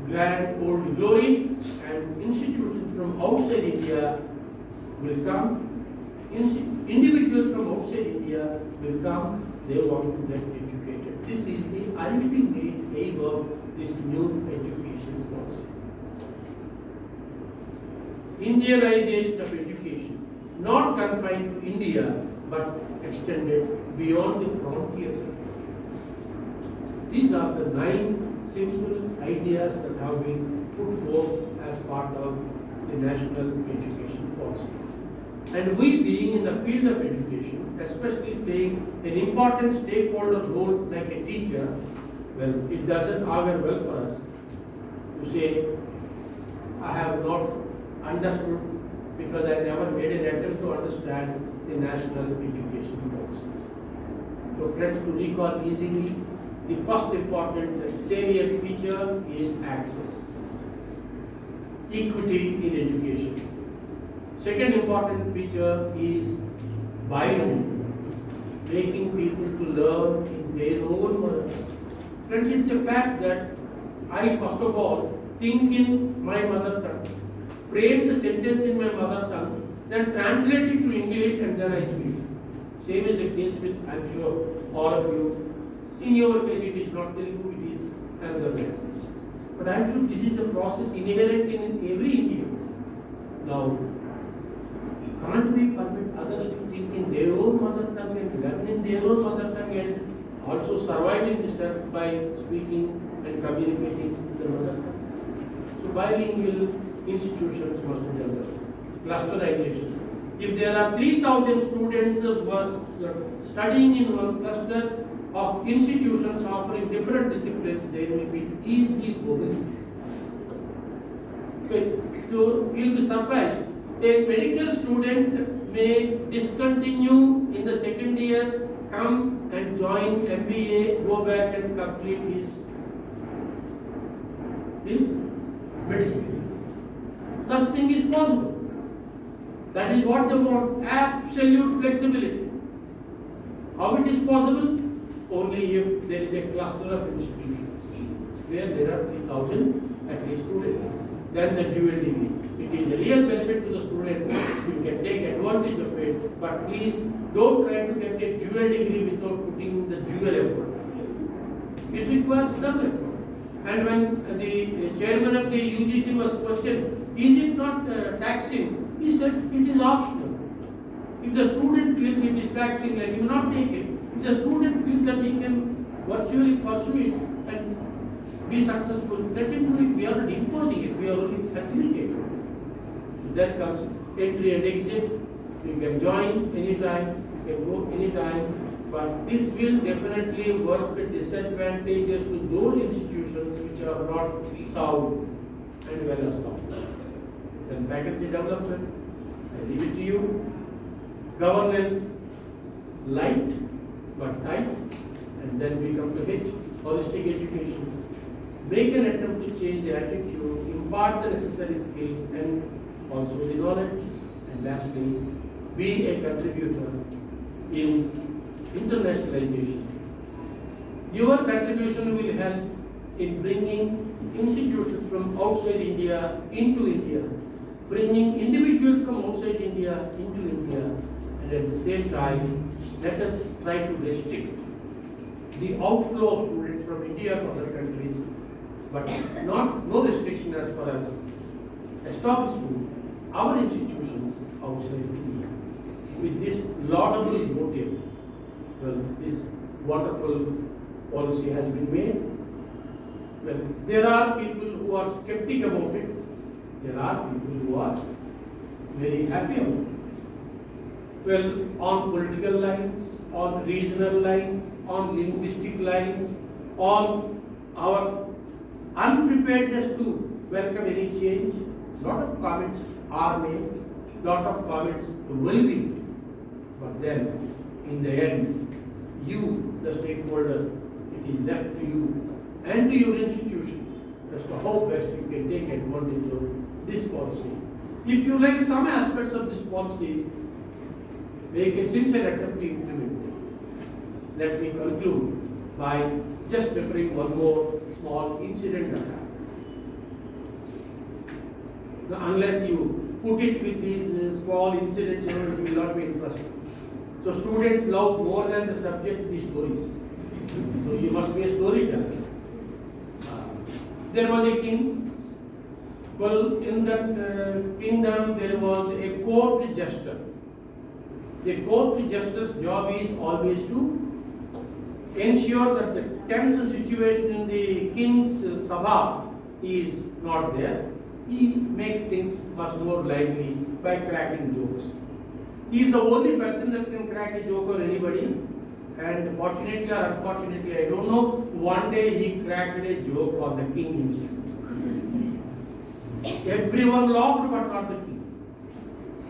grand old glory, and institutions from outside India will come, individuals from outside India will come, they want to get educated. This is the ultimate aim of this new education policy. Indianization of education, not confined to India, but extended beyond the frontiers. These are the 9 simple ideas that have been put forth as part of the national education policy. And we being in the field of education, especially playing an important stakeholder role like a teacher, well, it doesn't augur well for us to say, I have not understood because I never made an attempt to understand the national education policy. So friends, to recall easily, the first important salient feature is access, equity in education. Second important feature is bilingual, making people to learn in their own mother tongue. Friends, it's a fact that I first of all think in my mother tongue, frame the sentence in my mother tongue, then translate it to English and then I speak. Same is the case with, I'm sure, all of you. In your case, it is not Telugu, it is another language. But I'm sure this is a process inherent in every Indian. Now, can't we permit others to think in their own mother tongue and learn in their own mother tongue and also survive in this earth by speaking and communicating the mother tongue? So bilingual institutions must be developed. Clusterization. If there are 3,000 students who are studying in one cluster of institutions offering different disciplines, there will be easy mobility. Okay. So you'll be surprised. A medical student may discontinue in the second year, come and join MBA, go back and complete his medicine. Such thing is possible. That is what they want, absolute flexibility. How it is possible? Only if there is a cluster of institutions where there are 3,000 at least students. Then the dual degree. It is a real benefit to the students. You can take advantage of it, but please don't try to get a dual degree without putting the dual effort. It requires double effort. And when the chairman of the UGC was questioned, is it not taxing? He said it is optional. If the student feels it is taxing, then he will not take it. If the student feels that he can virtually pursue it and be successful, let him do it. We are not imposing it, we are only facilitating it. So that comes entry and exit. You can join anytime, you can go anytime, but this will definitely work disadvantages to those institutions which are not sound and well established. Then faculty development, I leave it to you. Governance, light but tight, and then we come to H, holistic education. Make an attempt to change the attitude, impart the necessary skill and also the knowledge, and lastly, be a contributor in internationalization. Your contribution will help in bringing institutions from outside India into India, bringing individuals from outside India into India, and at the same time, let us try to restrict the outflow of students from India to other countries, but no restriction as far as establishing our institutions outside India. With this laudable motive, well, this wonderful policy has been made. Well, there are people who are skeptic about it. There are people who are very happy about it. Well, on political lines, on regional lines, on linguistic lines, on our unpreparedness to welcome any change, lot of comments are made, lot of comments will be made. But then, in the end, you, the stakeholder, it is left to you and to your institution as to how best you can take advantage of this policy. If you like some aspects of this policy, make a sincere attempt to implement it. Let me conclude by just referring one more small incident that happened. Now, unless you put it with these small incidents, it will not be interesting. So students love more than the subject the stories. So you must be a storyteller. There was a king. Well, in that kingdom there was a court jester. The court jester's job is always to ensure that the tense situation in the king's sabha is not there. he makes things much more lively by cracking jokes. He is the only person that can crack a joke on anybody. And fortunately or unfortunately, I don't know, one day he cracked a joke on the king himself. Everyone laughed, but not the king.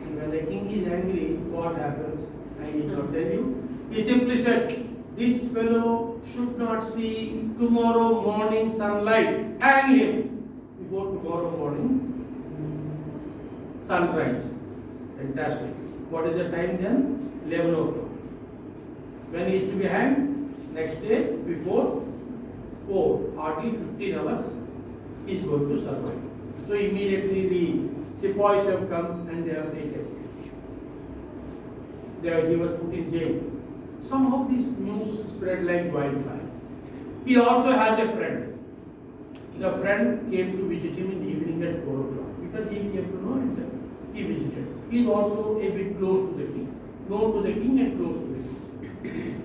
And when the king is angry, what happens? I need not tell you. He simply said, this fellow should not see tomorrow morning sunlight. Hang him before tomorrow morning sunrise. Fantastic. What is the time then? 11 o'clock. When he is to be hanged? Next day before 4. Hardly 15 hours he is going to survive. So immediately the sepoys have come and they have taken him. There he was put in jail. Somehow this news spread like wildfire. He also has a friend. The friend came to visit him in the evening at 4 o'clock because he came to know him. He visited. He is also a bit close to the king, known to the king and close to the king.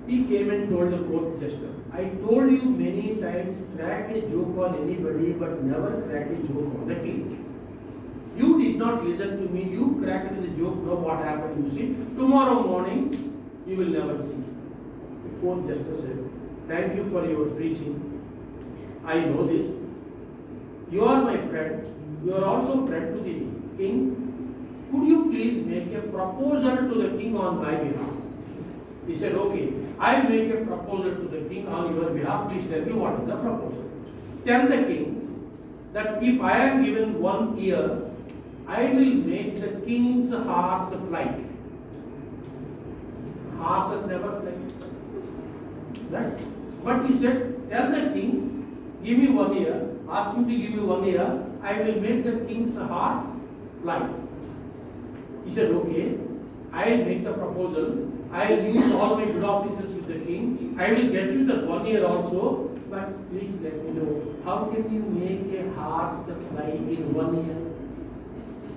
He came and told the court jester, I told you many times, crack a joke on anybody, but never crack a joke on the king. You did not listen to me. You cracked the joke. Now what happened? You see, tomorrow morning you will never see. The court jester said, thank you for your preaching. I know this. You are my friend. You are also friend to the king. Could you please make a proposal to the king on my behalf? He said, okay, I will make a proposal to the king on your behalf. Please tell me what is the proposal. Tell the king that if I am given 1 year, I will make the king's horse fly. Horses never fly. Right? But he said, tell the king, give me 1 year, ask him to give me 1 year, I will make the king's horse fly. He said, okay, I will make the proposal. I will use all my good offices with the king. I will get you that 1 year also. But please let me know, how can you make a horse fly in 1 year?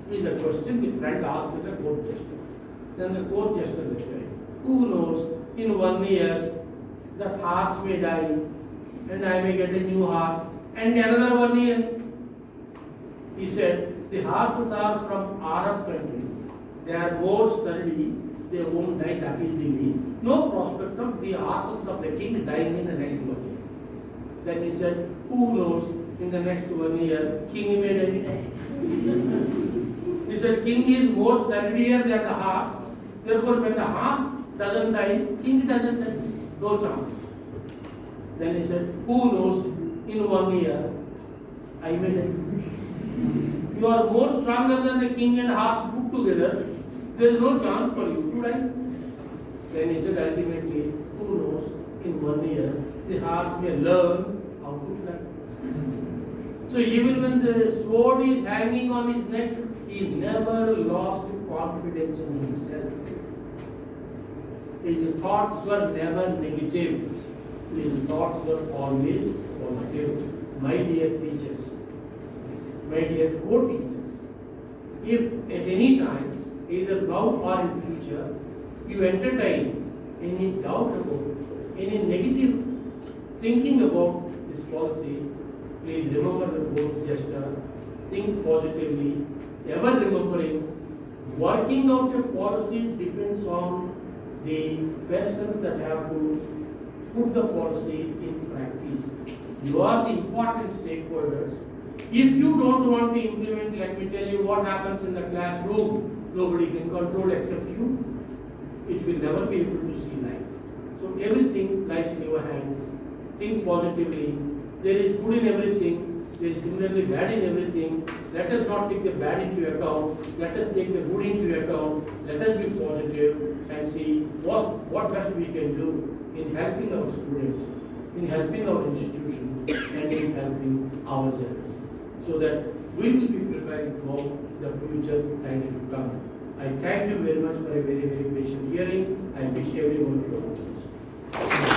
Is a question the friend asked to the court jester. Then the court jester replied, who knows, in 1 year, the horse may die and I may get a new horse and another 1 year. He said, the horses are from Arab countries. They are more sturdy. They won't die that easily. No prospect of the horses of the king dying in the next 1 year. Then he said, who knows, in the next 1 year, king may die. He said, king is more sturdier than the horse. Therefore, when the horse doesn't die, king doesn't die. No chance. Then he said, who knows, in 1 year, I may die. You are more stronger than the king and horse put together. There is no chance for you to die. Then he said, ultimately, who knows, in 1 year, the horse may learn how to fly. So even when the sword is hanging on his neck, he never lost confidence in himself. His thoughts were never negative. His thoughts were always positive. My dear teachers, my dear co-teachers, if at any time, either now or in future, you entertain any doubt about, any negative thinking about this policy, please remember the court jester, think positively, ever remembering, working out a policy depends on the persons that have to put the policy in practice. You are the important stakeholders. If you don't want to implement, let me tell you what happens in the classroom. Nobody can control except you. It will never be able to see light. So everything lies in your hands. Think positively. There is good in everything. There is similarly bad in everything. Let us not take the bad into account. Let us take the good into account. Let us be positive and see what best we can do in helping our students, in helping our institution, and in helping ourselves, so that we will be preparing for the future times to come. I thank you very much for a very, very patient hearing. I wish everyone the best.